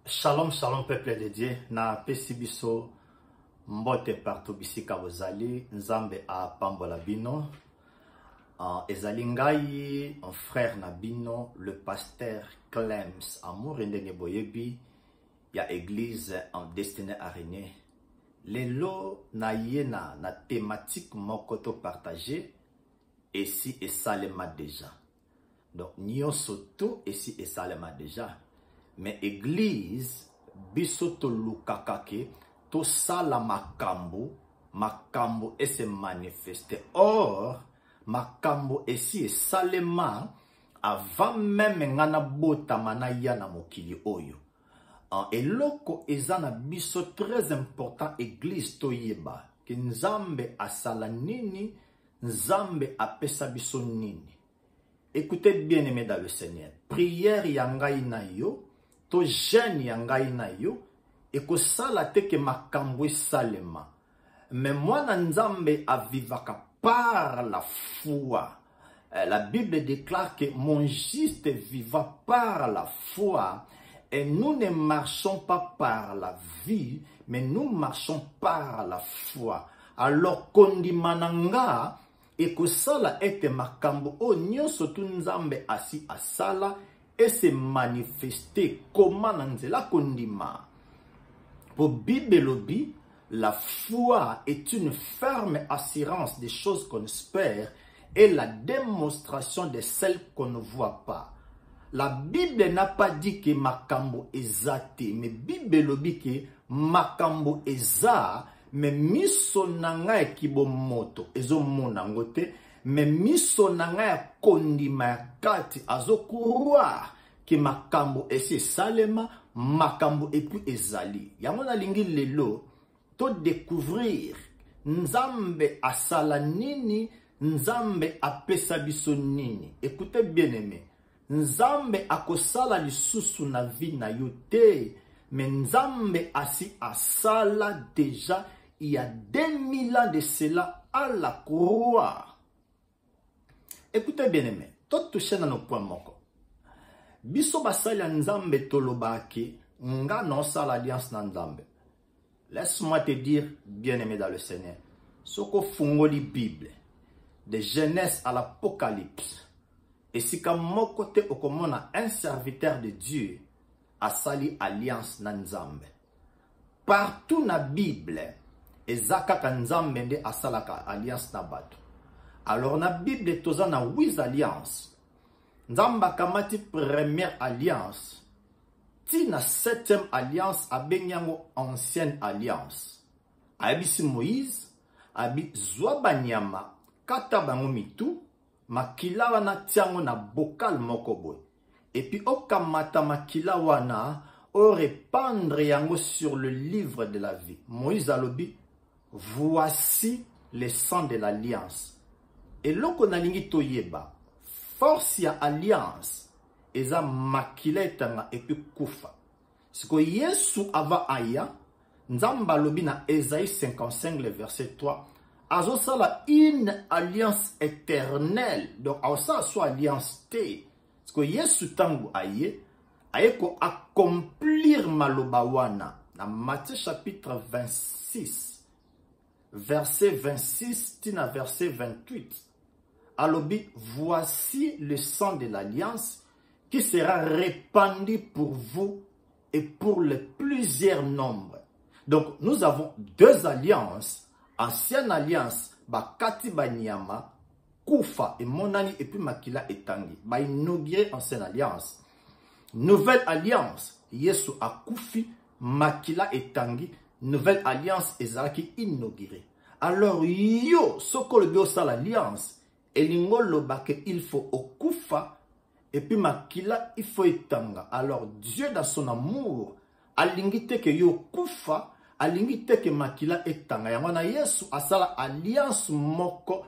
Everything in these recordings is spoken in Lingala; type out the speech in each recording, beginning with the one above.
Shalom, shalom, peuple de Dieu. Na pesi biso mbote partout bisika bozali. Nzambe a pambola bino. Ezali ngai, un frère na bino, le pasteur Clems Amour ndenge boyebi ya église en destinée à régner. Lelo na yena na thématique mokoto partagé ici et salema déjà. Donc nyonso tout ici et salema déjà. Mais église biso to lukakake to sala makambo et se manifester. Or makambo esi et salema avant même ngana botama na ya na mokili oyo. Eloko ezana biso très important église to yeba que nzambe asala nini, nzambe apesa biso nini. Écoutez bien aimé dans le Seigneur. Prière yangai na yo to jeune yangai na yo eko sala te ke makambo salema. Mais moi na nzambe avivaka par la foi. La Bible déclare que mon juste vivra par la foi. Et nous ne marchons pas par la vie, mais nous marchons par la foi. Alors kondimananga eko sala ete makambo o nyonso tu nzambe asi asala et se manifester comment nanzela kondima. Pour Bibelobi, la foi est une ferme assurance des choses qu'on espère et la démonstration de celles qu'on ne voit pas. La Bible n'a pas dit que makambo ezate, mais Bibelobi que makambo eza, mais miso nanga kibomoto ezo monangote. Mais miso nanga kondima kati azo croire que makambo esi salema makambo epu ezali. Yango na lingi lelo to découvrir nzambe asala nini, nzambe apesa biso nini. Écoutez bien aimé, nzambe akosala lisusu na vie na yo te, mais nzambe asi asala déjà il y a 2000 ans de cela à la croix. Écoutez bien aimé, tout touché dans nos points moko. Biso basali nzambe tolobaki, nga non sala alliance na nzambe. Laisse-moi te dire, bien aimé dans le Seigneur, soko fungoli Bible, de Genèse à l'Apocalypse, et si comme moko te okomona un serviteur de Dieu a sali alliance na nzambe. Partout na Bible, ezaka ka nzambe nde asalaka alliance na bato. Alors na Bible toza na 8 alliances. Nzamba kamati première alliance. Ti na 7e alliance abenyango ancienne alliance. Abisi Moïse, abi zwa banyama, kata bango mitu, makila wana tiango na bokal moko boy. Et puis okamata makila wana o répandre yango sur le livre de la vie. Moïse alobi, voici le sang de l'alliance. Et loko na lingi toyeba, force ya alliance, eza makila etanga epi kufa. Siko Yesu ava aya, nzamba lobi na Esaïe 55, le verset 3, azo sala une alliance éternelle. Donc, azo soit alliance te. Siko Yesu tangu aye, aye ko accomplir maloba wana. Na Matthieu chapitre 26, verset 26, tina verset 28. Alobi, voici le sang de l'alliance qui sera répandu pour vous et pour les plusieurs nombres. Donc, nous avons 2 alliances. Ancienne alliance, bakati banyama, kufa et monani et puis makila etangi. Ba inauguré ancienne alliance. Nouvelle alliance, Yesu akufi, makila etangi. Nouvelle alliance, ezalaki inauguré. Alors, yo, soko le biosa l'alliance. Elingo lobake il faut okufa et puis makila il faut etanga. Alors Dieu dans son amour alingite que yo kufa, alingite que makila etanga. Yamana Yesu asala alliance moko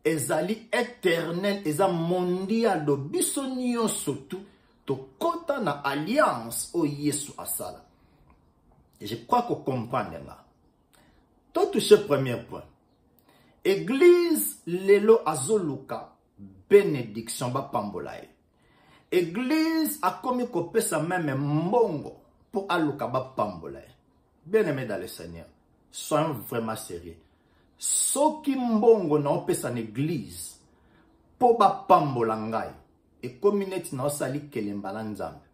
ezali éternel, eza mondial do bisonio surtout to kota na alliance o Yesu asala. Et je crois qu'on comprend là. Tout touché premier point. Église lelo azoluka bénédiction ba pambolaye. Église a komi kopesa même mbongo pour alukaba pambola. Bien-aimé dans le Seigneur, soyons vraiment sérieux. Soki mbongo na opesa na église po ba pambola ngai e community na osali kelemba na nzambe.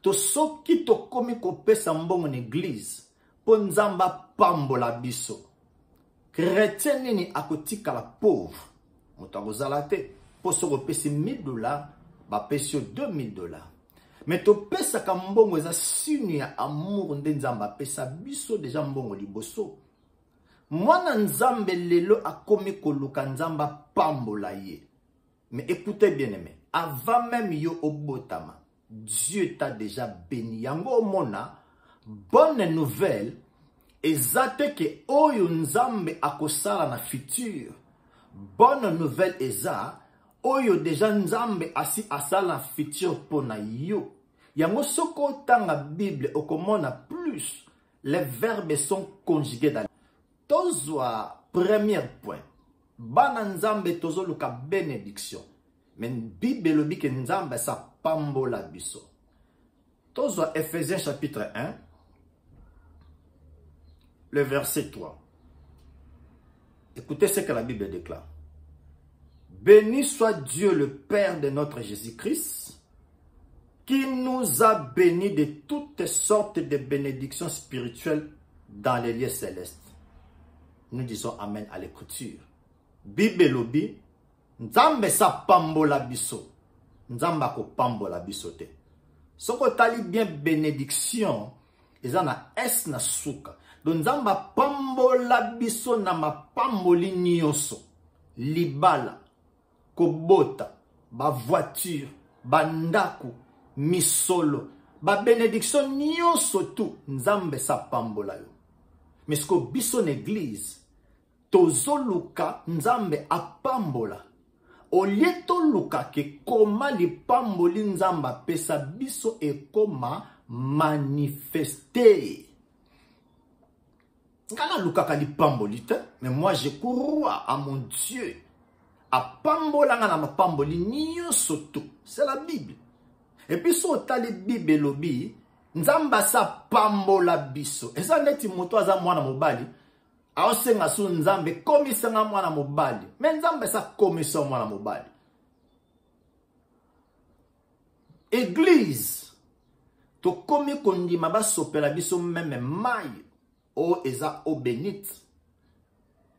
To soki to komi ko pesa mbongo na église po nzamba pambola biso. Chrétien nini akotika la pauvre. Moto akozala te po soko pesi $1000 ba pesi $2000. Mais to pesa ka mbongo eza signe ya amour nde nzamba pesa biso deja mbongo liboso. Mwana nzambe lelo akomi koluka nzamba pambola ye. Mais écoutez bien aimé, avant même yo obotama, Dieu t'a déjà béni. Yango mona, bonne nouvelle, ezate ke oyo nzambe akosala na futur. Bonne nouvelle eza, oyo déjà nzambe asi asala na futur pona yo. Yango soko tanga Bible okomona plus, les verbes sont conjugués dans. Tozwa premier point. Bana nzambe tozo luka bénédiction. Men Bible lobi ke nzambe sa pambola biso. Tozwa Ephésiens chapitre 1, le verset 3. Écoutez ce que la Bible déclare. Béni soit Dieu le Père de notre Jésus-Christ, qui nous a bénis de toutes sortes de bénédictions spirituelles dans les lieux célestes. Nous disons Amen à l'écriture. Bible lobi, nzambe sa pambola biso. Nzamba ko pambola biso te. Soko tali bien bénédiction, ezana es na suka. Donc nzamba pambola biso na ma pamboli nyonso. Libala, kobota, ba voiture, ba ndaku, misolo, ba bénédiction nyonso tout. Nzambe sa pambola yo. Mais ce que biso n'église, tozoluka nzambe apambola. Olie toluka ke koma li pamboli nzamba pesa biso e koma manifester. Ngana luka ka li pamboli te, mais moi je crois à mon Dieu. Apambola ngana ma pamboli nyonso tout. C'est la Bible. Et puis so tali Bible lobi, nzamba sa pambola biso. Eza neti moto aza mwana mobali. Aosenga su nzambe komisa nga mwana mobali. Men nzambe sa komisa mwana mobali. Église. To komi kondima ba sopela biso meme mai. O eza o bénite.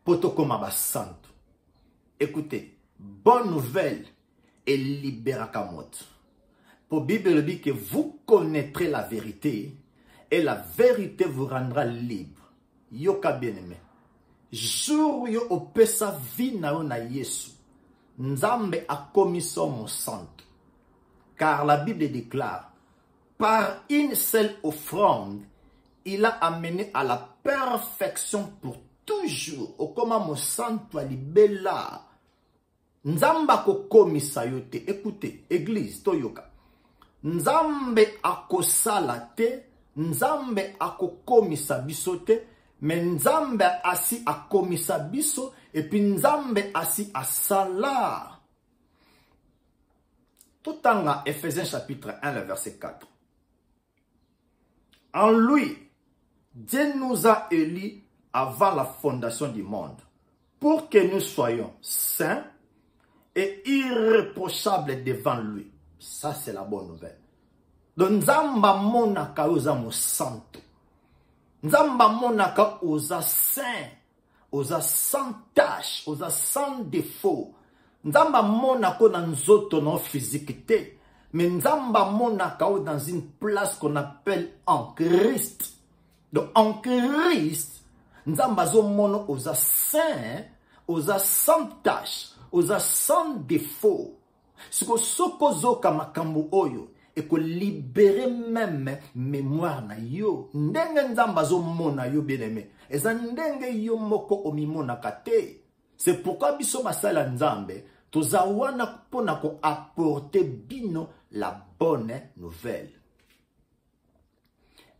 Poto koma ba santo. Écoutez. Bonne nouvelle. Et libéraka moto. Pour Bible dit que vous connaîtrez la vérité. Et la vérité vous rendra libre. Yoka bien-aimé. Jour yo opesa vi na yo na Yesu. Nzambe a commis son santo. Car la Bible déclare, par une seule offrande, il a amené à la perfection pour toujours. Okoma mo santo alibela. Nzamba ko komisa yo te. Écoutez, église toyoka. Nzambe akosala te. Nzambe akokomisa biso te. Mais nzambe asi akomisa biso et puis nzambe asi asala. Tout en Ephésiens chapitre 1, le verset 4. En lui, Dieu nous a élus avant la fondation du monde pour que nous soyons saints et irréprochables devant lui. Ça, c'est la bonne nouvelle. Donc, nzamba monaka oza mo santo. Nzamba monaka oza saint, oza sans tache, oza sans défaut. Nzamba monaka na nzoto non physique te. Mais nzamba monaka dans une place qu'on appelle en Christ. Donc en Christ, nzamba zo mono oza saint, oza sans tache, oza sans défaut. Siko soko zoka makambo oyo. Et que libérer même mémoire na yo. Ndenge nzamba zo mona yo bien-aimé. Eza ndenge yo moko omimona kate. C'est pourquoi biso masala nzambe toza wana pona ko apporter bino la bonne nouvelle.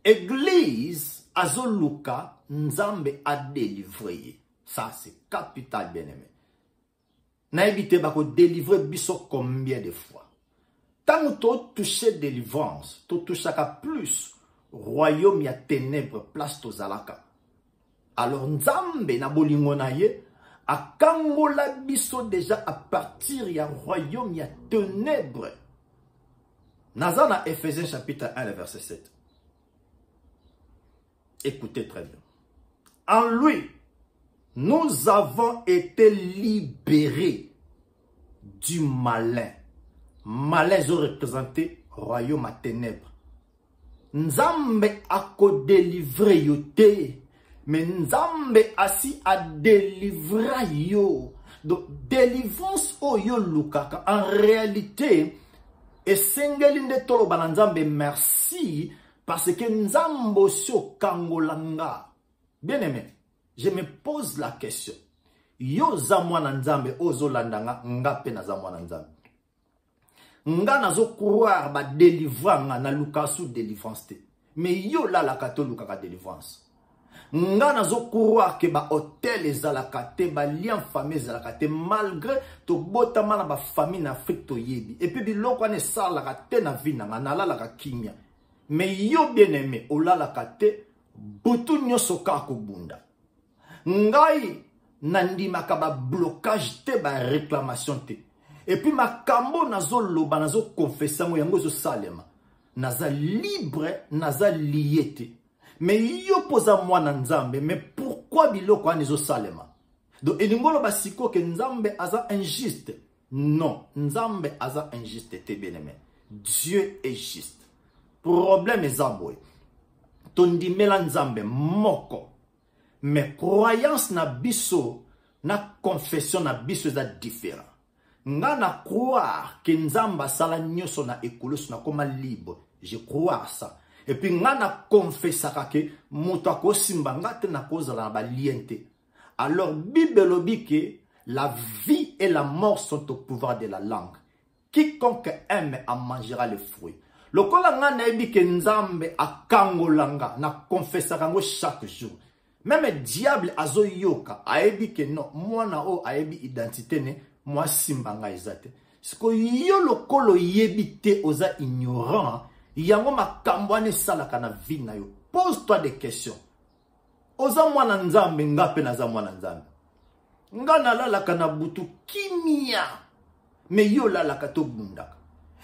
Église azoluka nzambe a délivré. Ça c'est capital bien-aimé. Na évité bako délivrer biso combien de fois. Tant que tu touches délivrance, tu touches plus. royaume ya ténèbres place tozalaka. Alors nzambe na bolingo na ye akangola biso déjà à partir ya royaume ya ténèbres. Nazana Ephésiens chapitre 1 verset 7. Écoutez très bien. En lui, nous avons été libérés du malin. Malin est représenté royaume à ténèbres. Nzambe a délivré yote. Mais Nzambe asi a délivré yo. Donc, délivrance o yo lukaka. En réalité, et sengelinde tolo bananzambe merci parce que Nzambo sio kangolanga. Bien aimé, je me pose la question. Yo za mwana Nzambe ozo landanga nga pe na za mwana Nzambe. Nga nazo croire ba délivranga na lukasu délivrance te. Mais yo la la kato lukaka délivrance. Nga nazo croire que ba hôtel ezalaka te, ba lien famille ezalaka te, malgré to botama na ba famille na Afrique to yebi. Et puis biloko ane salaka te na vie na nga nalalaka kimia. Mais yo bien aimé olalaka te butu nyoso kako bunda. Ngai nandimaka ba blocage te ba réclamation te. Et puis makambo nazo loba nazo confesser ngo yango zo salema. Naza libre, naza lié te. Mais yo posa mwana Nzambe, mais pourquoi biloko anizo salema? Donc elingolo basiko que Nzambe aza injuste. Non, Nzambe aza injuste te bien-aimé. Dieu est juste. Problème est zaboy. Tondimela Nzambe moko. Mais croyance na biso, na confession na biso za différent. Nga na croire que Nzamba sala nyoso na ekoloso na koma libre. Je crois à ça. Et puis nga na confessaka que muto akosimba nga te na kozala na baliente. Alors Bible lobi que la vie et la mort sont au pouvoir de la langue. Quiconque aime en mangera le fruit. Lokola nga na ebi que Nzambe akangolanga na confessaka ngo chaque jour. Même diable azo yoka aebi que non mwana o aebi identité ne moi simba nga ezate. Siko yo lokolo yebi te oza ignorant. Yango makambo ane salaka na vie na yo. Pose-toi des questions. Oza mwana Nzambe nga pe naza mwana Nzambe. Nga nalalaka na butu kimia. Mais yo lalaka to bundaka.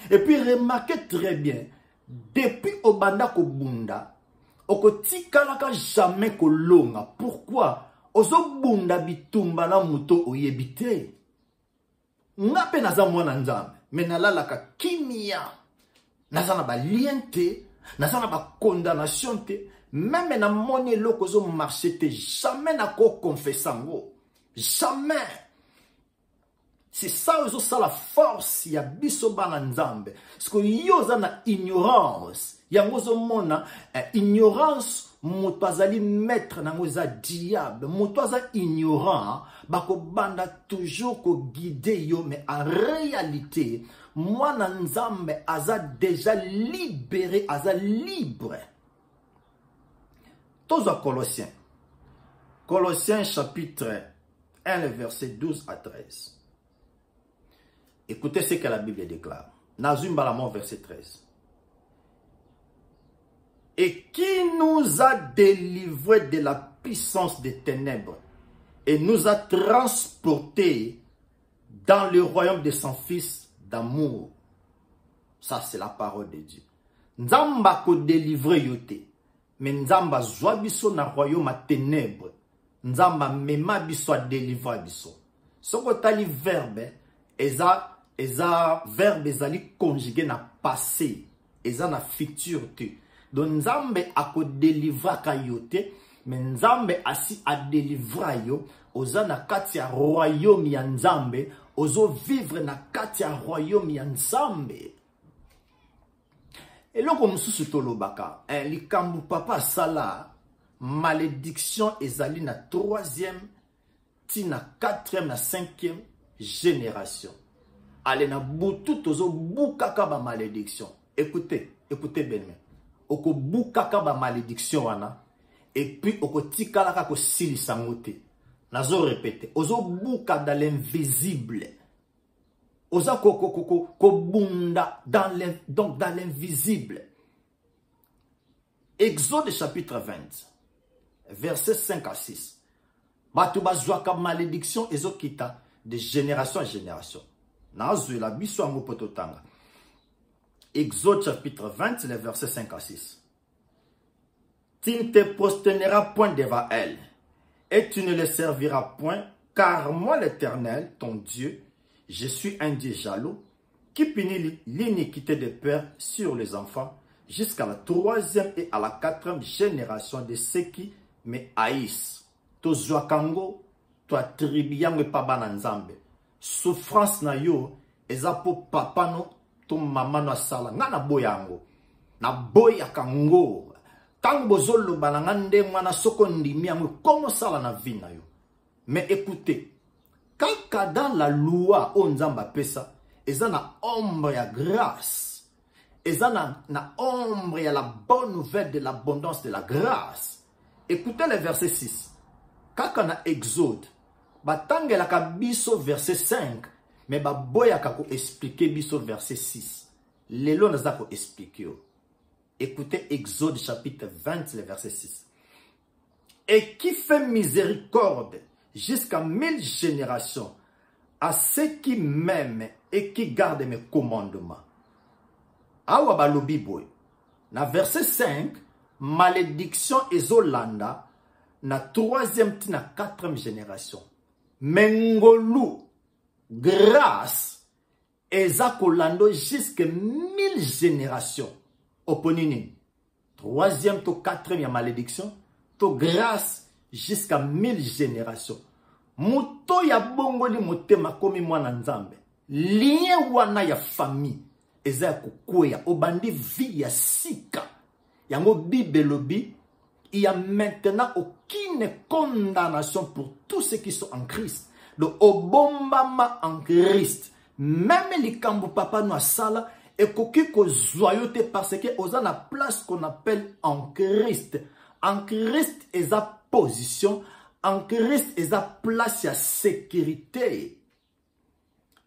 Et puis remarquez très bien. Depuis obanda ko bunda. Oko tikalaka jamais ko longa. Pourquoi? Ozo bunda bitumba na muto oyebite. Nga pe naza mwana Nzambe. Mais nalalaka kimia. Nazana ba liente, nazana ba condamnation te, même na moni loko zo marché te, jamais na ko confessango. Jamais. C'est ça ozo sa la force ya biso bana Nzambe. Parce que yo zana ignorance. Yango zo mona ignorance moto azali maître nango za diable. Moto aza ignorant, bako banda toujours ko guider yo, mais en réalité moi Nzambe aza déjà libéré, aza libre. Tozo Colossiens. Colossiens chapitre 1, le verset 12 à 13. Écoutez ce que la Bible déclare. Nazum Balamon, verset 13. Et qui nous a délivrés de la puissance des ténèbres et nous a transportés dans le royaume de son Fils d'amour. Ça, c'est la parole de Dieu. Nzamba ko délivrer yote. Mais Nzamba zwa biso na royaume à ténèbres. Nzamba mema biso a délivrer biso. Soko tali verbe, eza verbe ezali conjugué na passé. Eza na futur te. Donc Nzambe a ko délivrer ka yote. Mais Nzambe asi a délivrer yo. Oza na kati ya royaume ya Nzambe. Ozo vivre na kati ya royaume ya Nzambe. Et là comme sous tolobaka, likambu papa sala malédiction ezali na 3e, ti na 4e, na 5e génération. Allez na butu tozo bukaka ba malédiction. Écoutez bien. Oko bukaka ba malédiction wana et puis oko tikalaka ko silisa ngote. Nazo répéter, ozo buka dans l'invisible. Oza ko bunda dans l'invisible. Exode chapitre 20, versets 5 à 6. Bato bazwaka malédiction ezokita de génération en génération. Nazo la biso ango pototanga. Exode chapitre 20, les versets 5 à 6. Tu ne te prosterneras point devant elle, et tu ne les serviras point, car moi l'Éternel, ton Dieu, je suis un Dieu jaloux, qui punit l'iniquité des pères sur les enfants, jusqu'à la 3e et à la 4e génération de ceux qui me haïssent. To zwakango, to atribiyango papa na nzambe. Souffrance na yo, eza po papa no, to mama no asala. Nga na boyango, na boyakango. Tango bozolo banangande mwana soko ndimi yango, komo sala na vie na yo. Mais écoutez, kaka dans la loi o nzamba pesa, eza na ombre ya grâce. Eza na ombre ya la bonne nouvelle de l'abondance de la grâce. Écoutez le verset 6. Kaka na Exode, batangelaka biso verset 5, mais baboyaka ko expliquer biso verset 6. Lelo naza ko expliquer yo. Écoutez Exode chapitre 20, le verset 6. Et qui fait miséricorde jusqu'à 1000 générations à ceux qui m'aiment et qui gardent mes commandements. Awa balobi boy. Na verset 5, malédiction ezolanda na 3e ti na 4e génération. Mengolu, grâce, eza kolando jusqu'à 1000 générations. Oponini, 3e to 4e ya malédiction, to grâce jusqu'à 1000 générations. Muto ya bongoli motema komi mwana nzambe. Lien wana ya famille, eza ya kukwea, obandi vie ya sika. Yango bibelobi, il y a maintenant aucune condamnation pour tous ceux qui sont en Christ. Donc, obombama en Christ. Même les kambu papa no sala, et koki ko joyauté parce que osa na place qu'on appelle en Christ. En Christ, eza position. En Christ, eza place ya sécurité.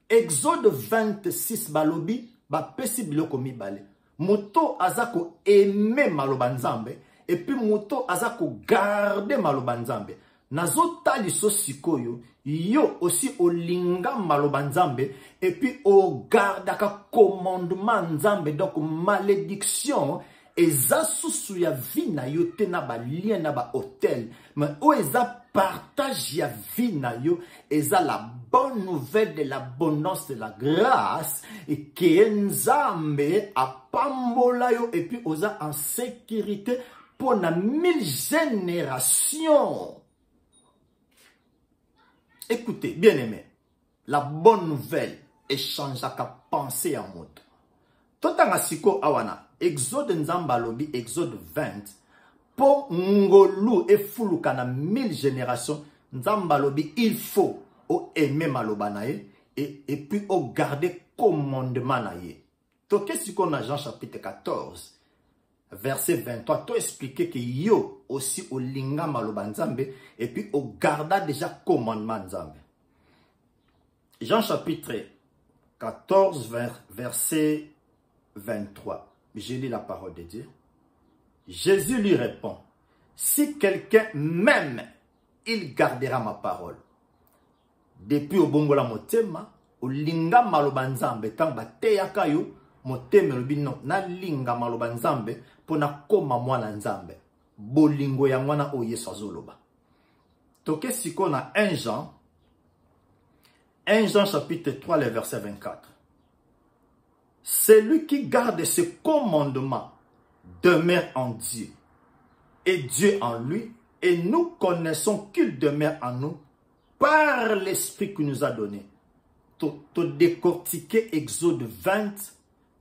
Exode 26 balobi, ba pesi biloko mibale. Moto azako aime maloba nzambe. Et puis moto azako garde maloba nzambe. Nazo taliso sikoyo, yo aussi olinga maloba nzambe. Et puis o gardaka commandement nzambe. Donc malédiction, eza susu ya vie na yo te na ba lien na ba hôtel. Mais o eza partage ya vie na yo, eza la bonne nouvelle de l'abondance de la grâce. Et que nzambe apambola yo et puis oza en sécurité pour na 1000 générations. Écoutez, bien aimé, la bonne nouvelle échange à penser en mode. Totanga siko awana, Exode nzamba lobi, Exode 20, pour ngolu et fuluka na 1000 générations, nzamba lobi, il faut aimer maloba nae et puis garder commandement nae. Toke siko na Jean chapitre 14. Verset 23, tu expliqué que yo aussi au linga maloba nzambe et puis au garda déjà commandement nzambe. Jean chapitre 14, verset 23. Je lis la parole de Dieu. Jésus lui répond, si quelqu'un m'aime, il gardera ma parole. Depuis au bongola motema, au linga maloba nzambe tamba teyaka yo, motema lobino na linga maloba nzambe pona koma mwana nzambe. Bolingo ya mwana o Yesu azoloba. Toke siko na 1 Jean chapitre 3 le verset 24. Celui qui garde ce commandement demeure en Dieu et Dieu en lui, et nous connaissons qu'il demeure en nous par l'esprit qu'il nous a donné. To décortiquer Exode 20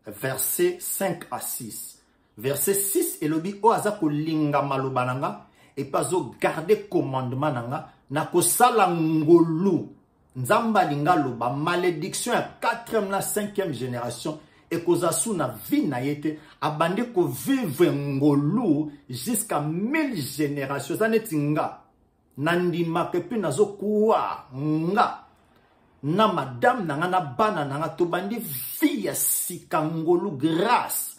verset 5 à 6. Verset 6, elobi o azako linga maloba nanga et pas o garder commandement nanga na ko sala ngolu nzamba linga loba malédiction à 4e na 5e génération et kozasu na vie na yete abandi ko vivre ngolu jusqu'à 1000 générations zanetinga nandima kepi nazo kuwa nga na madame nanga na bana nanga tobandi vie ya sikangolu grâce.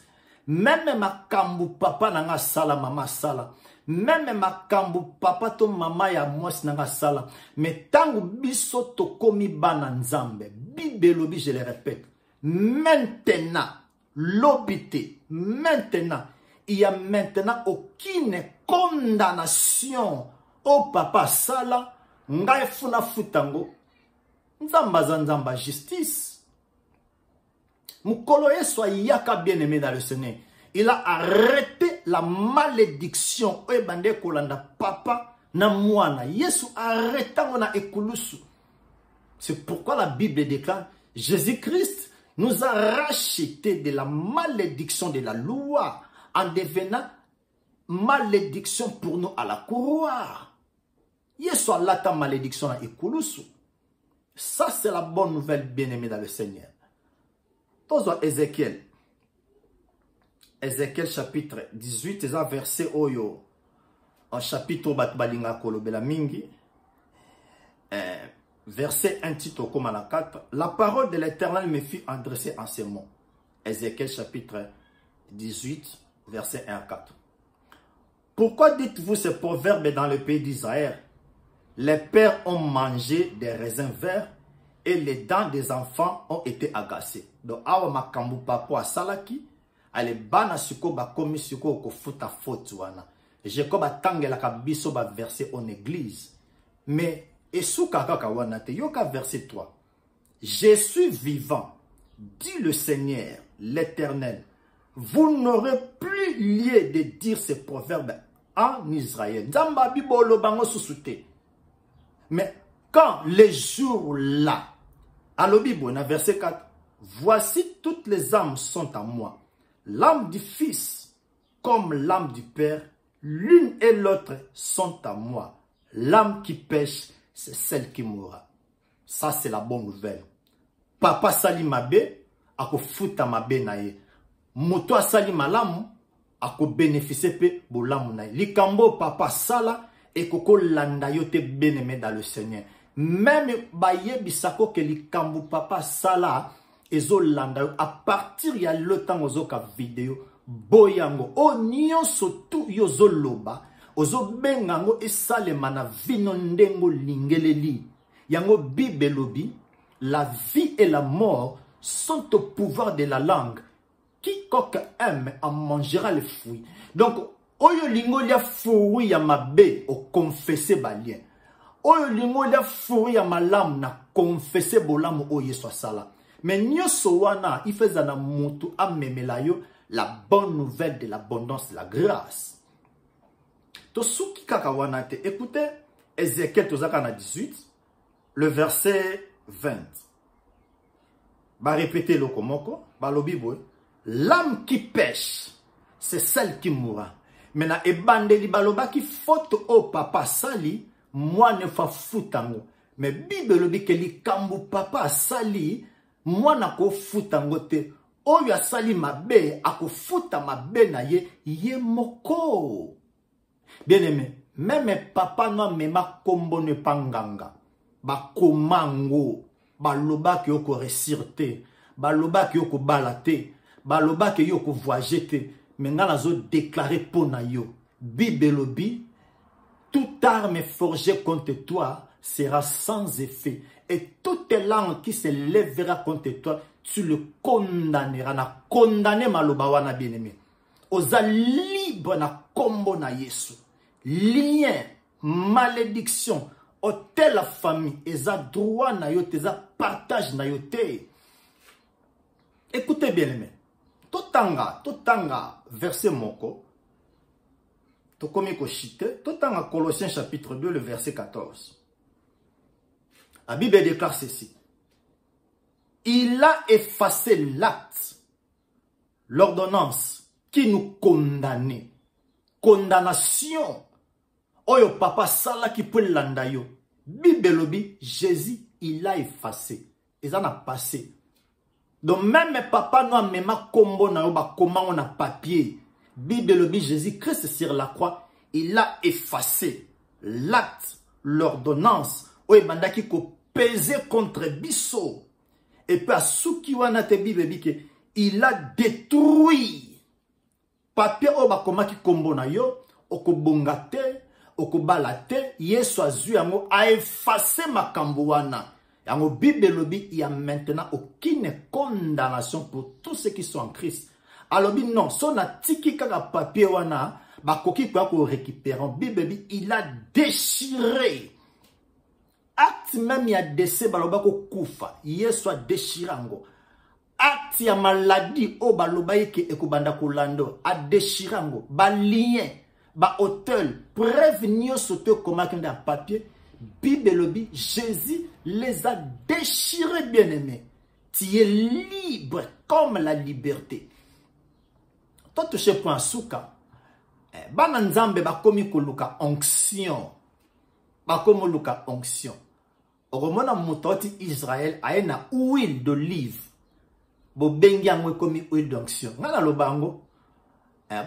Même ma kambu papa nanga sala mama sala. Même ma kambu papa to mama ya mwasi nanga sala. Mais tangu biso to komi bana nzambe. Bibelobi, je le répète. Maintenant, l'obité, maintenant, il y a maintenant aucune condamnation au papa sala. Ngai funa futango. Nzamba zanzamba justice. Mukolo Yesu yaka bien-aimé dans le Seigneur. Il a arrêté la malédiction. Ebande kolanda papa na mwana. Yesu arrêta na ekulusu. C'est pourquoi la Bible déclare Jésus-Christ nous a racheté de la malédiction de la loi en devenant malédiction pour nous à la croix. Yesu a la malédiction na ekulusu. Ça c'est la bonne nouvelle bien-aimé dans le Seigneur. Ézéchiel. Ézéchiel chapitre 18, verset oyo. En chapitre batbalinga kolobela mingi. Verset 1 titre comme à 4. La parole de l'Éternel me fut adressée en ces mots. Ézéchiel chapitre 18, verset 1 à 4. Pourquoi dites-vous ce proverbe dans le pays d'Israël? Les pères ont mangé des raisins verts et les dents des enfants ont été agacées. Donc, awa makambu papo a salaki, ale bana suko ba komi suko ko futa faute wana. Jacob a tangela ka biso ba verset en église. Mais, esu kaka wana te, yoka verset 3. Je suis vivant, dit le Seigneur, l'Éternel. Vous n'aurez plus lieu de dire ce proverbe en Israël. Nzamba bibolo bango susute. Mais, quand les jours là, à l'Obibo, dans verset 4, voici toutes les âmes sont à moi. L'âme du Fils comme l'âme du Père, l'une et l'autre sont à moi. L'âme qui pêche, c'est celle qui mourra. Ça, c'est la bonne nouvelle. Papa sali mabe, ako futa mabe naye. Moto sali malamu, ako bénéficier pe bolamu naye. Likambo papa sala, et koko landa yote bien-aimé dans le Seigneur. Même baye bisako ke likambo papa sala ezo landa à partir ya le temps ozo ka vidéo boyango o nyonso tu yozo loba ozo bengango esalema na vino ndengo lingeleli yango bibelobi la vie et la mort sont au pouvoir de la langue. Quiconque aime en mangera le fruit. Donc oyo lingo lia fruit ya mabe o confesser balien. Oyo lingo lia fruit ya malamu na confesser bolamu o Yesu sala. Mais nyoso wana ifeza na mutu amemela yo la bonne nouvelle de l'abondance de la grâce. To suki kaka wana te. Écoutez Ézéchiel tozaka na 18 le verset 20. Ba répéter le komoko, ba lobi boy. L'âme qui pêche, c'est celle qui mourra. Maintenant, ebandeli baloba qui faute au papa sali, moi ne fa futango. Mais Bible le dit que li kambu papa sali, moi na ko futango te. Oyo sali mabe, ako futa mabe na ye moko. Bien aimé, même papa no mema kombo ne panganga. Ba komango, ba loba ki yoko resirte, ba loba ki yoko balate, ba loba ki yoko voyagete. Maintenant, nous avons déclaré pour nous. Bibelobi, toute arme forgée contre toi sera sans effet. Et toute langue qui se lèvera contre toi, tu le condamneras. Na condamné malobawana bien-aimé. Oza libre na kombo na Yesu. Lien, malédiction, hôtel la famille, eza droit na yote, eza partage na yote. Écoutez bien-aimé. Totanga, verset moko. Tokomiko chite. Totanga Colossiens chapitre 2, le verset 14. La Bible déclare ceci. Il a effacé l'acte, l'ordonnance qui nous condamnait. Condamnation. Oyo papa sala qui peut l'andayo. Bible lobi, Jésus, il a effacé. Et en a passé. Donc même papa nous a même combo na yoba comment on a papier. Bible le dit Jésus-Christ sur la croix, il a effacé l'acte, l'ordonnance, ou banda qui ko peser contre biso. Et puis à souki wana te Bible dit que il a détruit papier o bakomaki kombo na yo okobonga te okobala te Yesu azwi yango a effacer makambo wana yango Bible lobi il y a maintenant aucune condamnation pour tous ceux qui sont en Christ. Alors non so na tiki kaka papier wana bakoki kwa ko récupérer Bible il a déchiré acte même ya décès baloba ko kufa Yesu a déchiré yango acte ya maladie o baloba yeke ekobanda kolando a déchiré yango ba lien ba hôtel preuve nyonso te komaki na papier Bible Jésus les a déchirés bien-aimés. Tu es libre comme la liberté. Toi touché point souka. Bana nzambe bakomi koluka onction. Bakomi luka onction. Oromona mutoti Israël aena huile d'olive. Bo bengi yango komi huile d'onction. Ngana lobango.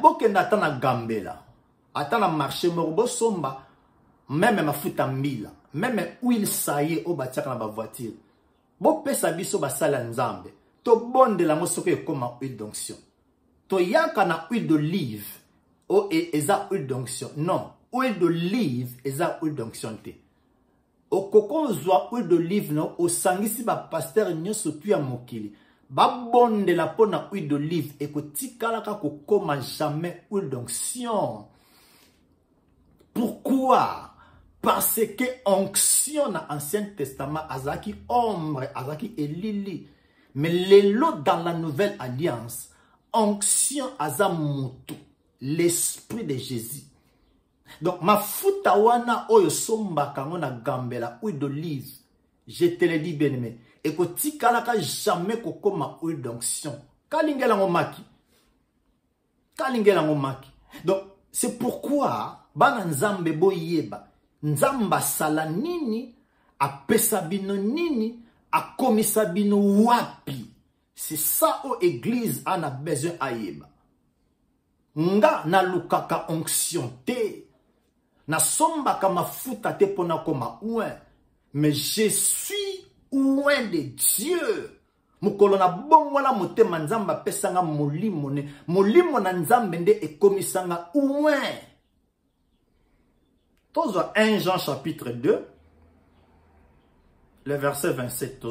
Bokenda atana gambela. Atana marché morbo somba. Même mafuta mbila. Même huile saye o batiaka na ba voiture. Bo pesa biso basala nzambe. To bonde la mosoko ekoma huile d'onction. To yaka na huile d'olive. O eza huile d'onction. Non. Huile d'olive eza huile d'onction te. O koko zwa huile d'olive no o sangisi ba pasteur nyonso tu ya mokili. Ba bonde la pona huile d'olive e ko tikala ka ko koma jamais huile d'onction. Pourquoi? Parce que onction dans l'Ancien Testament, azaki ombre, azaki elili. Mais l'élo dans la Nouvelle Alliance, onction azamutu, l'esprit de Jésus. Donc, ma futawana oyo somba kangona gambela huile d'olive. Je te le dis bien aimé. Et que tikalaka jamais kokoma huile d'onction. Kalingela ngomaki. Kalingela ngomaki. Donc, c'est pourquoi, bana nzambe boyeba. Nzamba sala nini, apesa bino nini, akomisa bino wapi. C'est ça où église en a besoin ayeba. Nga na lukaka onction te. Na somba kama futa te pona koma ouin. Mais je suis ouin de Dieu. Mukolo na bongo la motema nzamba pesanga molimo ne. Molimo na nzambe nde ekomisanga ouin. 1 Jean chapitre 2, le verset 27,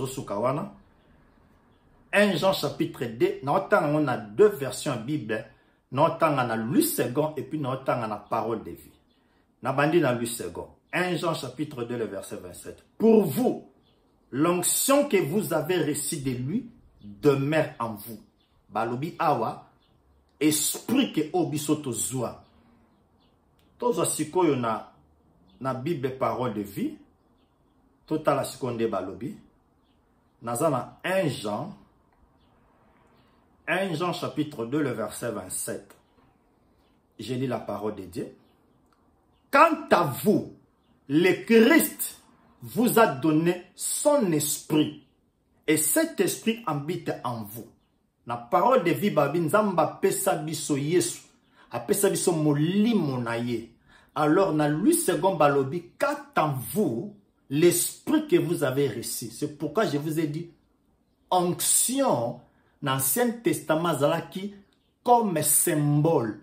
1 Jean chapitre 2, on a deux versions Bible, on a lu second et puis on a la parole de vie. On a lu second. 1 Jean chapitre 2, le verset 27. Pour vous, l'onction que vous avez reçue de lui demeure en vous. Balobi awa, esprit que obisoto zwa. Tozo siko yona na Bible parole de vie, total la seconde balobi, nazana 1 Jean chapitre 2, le verset 27. J'ai lu la parole de Dieu. Quant à vous, le Christ vous a donné son esprit, et cet esprit habite en vous. La parole de vie babi nzamba pesa biso Yesu, a pesa biso molimo na ye. Alors, dans lui second balobi, quant à vous, l'esprit que vous avez reçu. C'est pourquoi je vous ai dit, onction, dans l'Ancien Testament, zalaki comme symbole.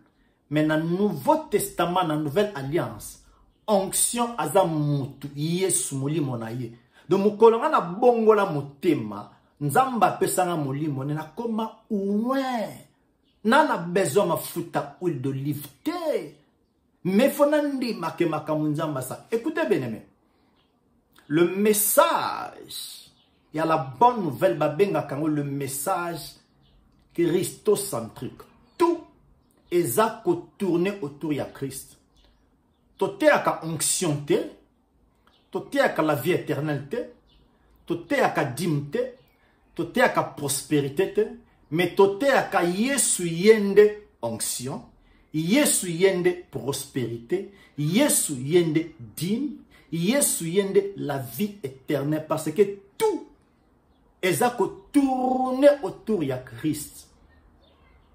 Mais dans le Nouveau Testament, dans la Nouvelle Alliance, onction azamutu, Yesu molimo na ye. Donc, mukolonga na bongo la motema, nzamba pesanga molimo, na koma ouin. Nana besoin ma futa huile d'olive te. Mais fonandi makemaka munzamba sa. Écoutez bien aimé. Le message, il y a la bonne nouvelle babenga kango le message christocentrique. Tout est à tourner autour de Christ. Tout est à onction te, tout est à la vie éternelle te, tout est à dîme te, tout est à prospérité te, mais tout est à Yesu yende onction. Yesu yende prospérité, Yesu yende dîme, Yesu yende la vie éternelle parce que tout est à tourner autour de Christ.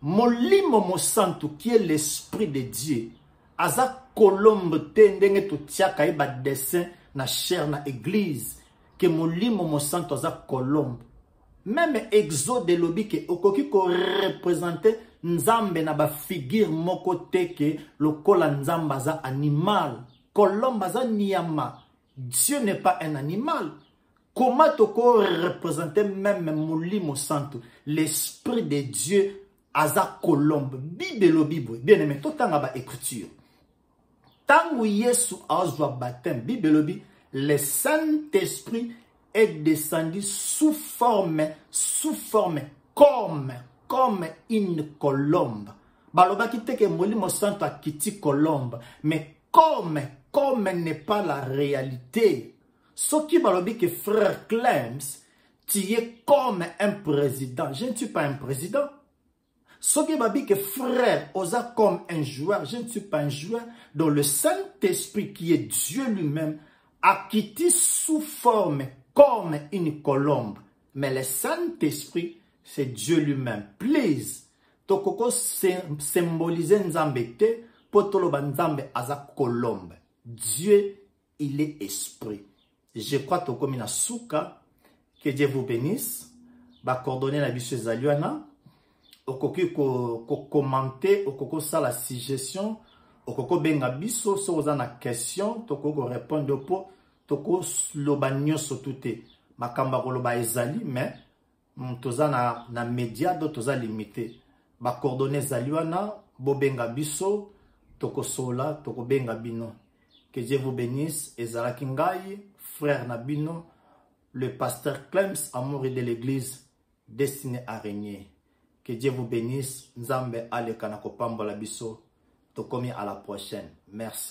Molimo mo santo qui est l'esprit de Dieu, aza kolombe tendenge to tiaka iba dessin na chair na église que molimo mo santo aza kolombe. Même Exode lobby que okoki ko représenter nzambe na ba figure moko teke lokola nzamba za animal. Colombe za niyama. Dieu n'est pas un animal. Comment toko représenter même Molimo Santo, l'esprit de Dieu aza colombe. Bible. Bien aimé, tout temps ba écriture. Tangu Yesu azwa baptême, Bible le Saint-Esprit est descendu sous forme comme une colombe. Baloba ki teke Molimo Santo a kiti colombe, mais comme n'est pas la réalité. Ce qui balobi que frère Clems, tu es comme un président. Je ne suis pas un président. Ce qui balobi que frère osa comme un joueur. Je ne suis pas un joueur. Donc le Saint-Esprit qui est Dieu lui-même a quitté sous forme comme une colombe. Mais le Saint-Esprit, c'est Dieu lui-même. Please. Tokoko symboliser nzambe te, potoloba nzambe aza colombe. Dieu, il est esprit. Je crois que comme na souka, que Dieu vous bénisse. Ba coordonner la biso zaluana. Okoki ko commenter, okoko sa la suggestion, okoko benga biso so oza na question, toko répondre po, toko loba nyoso tuté. Makamba ko loba ezali mais toza na média do toza limité. Ba coordonner zaluana, bo benga biso, toko sola, toko benga bino. Que Dieu vous bénisse. Ezala Kingai, frère Nabino, le pasteur Clems, amour de l'église, destiné à régner. Que Dieu vous bénisse. Nzambe ale kanako pambola biso. Tokomi à la prochaine. Merci.